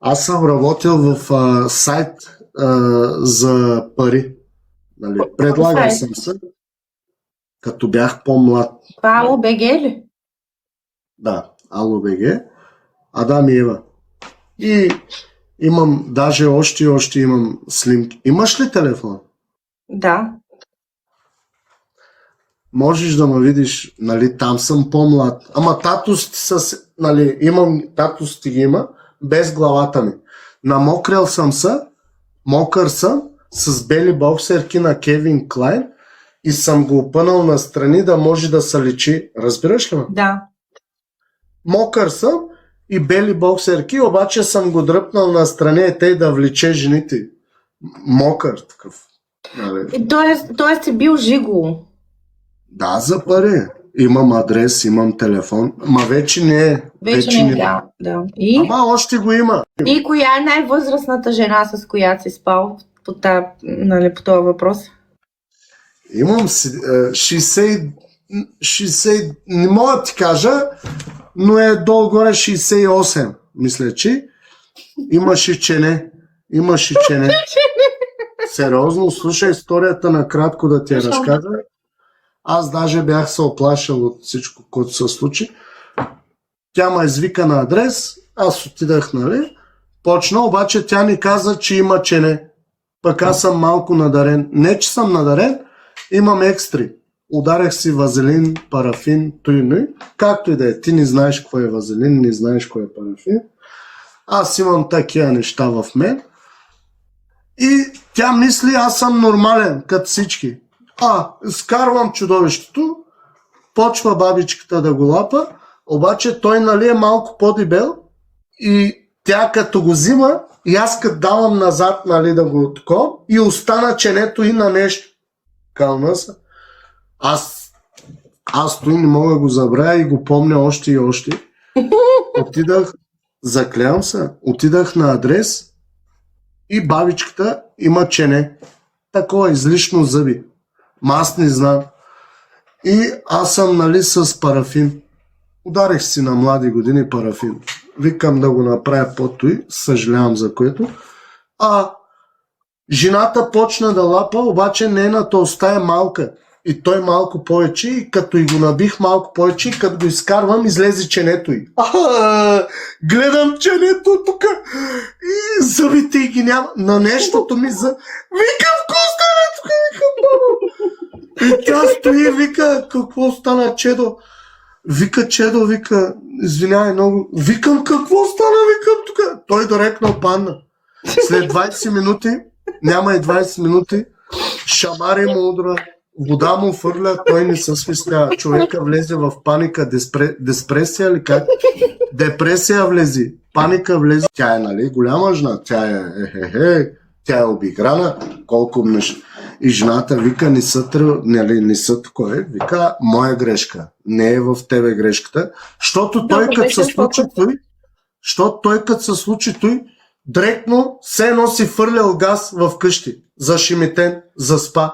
Аз съм работил в сайт за пари. Нали? Предлагал съм се, като бях по-млад. Ало БГ ли? Да, Ало БГ. Адам и Ева. И имам, даже още имам снимки. Имаш ли телефон? Да. Можеш да ме видиш, нали, там съм по-млад. Ама татусти са, нали, татусти ги има, без главата ми. Намокрял съм се, мокър съм, с бели боксерки на Кевин Клайн и съм го опънал настрани да може да се личи. Разбираш ли ме? Да. Мокър съм и бели боксерки, обаче съм го дръпнал настрани и да влече жените. Мокър такъв. Нали? Тоест е бил жиго. Да, за пари. Имам адрес, имам телефон. Ма вече не е. Вече не е, да. Ама още го има. И коя е най-възрастната жена, с която си спал по този въпрос? Имам 60, не мога да ти кажа, но е долу-горе 68. Мисля, че имаше чене. Сериозно, слушай историята накратко да ти я разкажа. Аз даже бях се оплашил от всичко, което се случи. Тя ме извика на адрес, аз отидах, нали? Почна, обаче тя ни каза, че има чене. Пък аз съм малко надарен. Не, че съм надарен, имам екстри. Ударях си вазелин, парафин, той. Както и да е. Ти не знаеш какво е вазелин, не знаеш какво е парафин. Аз имам такива неща в мен. И тя мисли, аз съм нормален, като всички. Скарвам чудовището, почва бабичката да го лапа, обаче той, нали, е малко по-дебел и тя като го взима и аз като давам назад, нали, да го такова и остана ченето и на нещо. Кълна се. Аз той не мога да го забравя и го помня още и още. Заклевам се, отидах на адрес и бабичката има чене. Такова излишно зъби. Аз не знам. И аз съм, нали, с парафин. Ударих си на млади години парафин. Викам да го направя по-той, съжалявам за което. Жената почна да лапа, обаче нейната уста е малка. И той малко повече, и като и го набих малко повече, и като го изкарвам, излезе ченето й. Гледам ченето тук и зъбите й ги няма. На нещото ми Викам, какво стана тук? Викам, баба. И тя стои и вика, какво стана, Чедо? Чедо, извинявай много. Викам, какво стана, тук? Той директно падна. След 20 минути, няма и 20 минути, шамари му удра, вода му фърля, той не се свистява. Човека влезе в паника, депресия ли как? Депресия влезе, паника влезе. Тя е, нали, голяма жена, тя е обиграна, колко мъж. И жената вика, не са такова, вика, моя грешка, не е в тебе грешката, защото той като се случи той, директно се носи фърлял газ в къщи, зашеметен, заспа.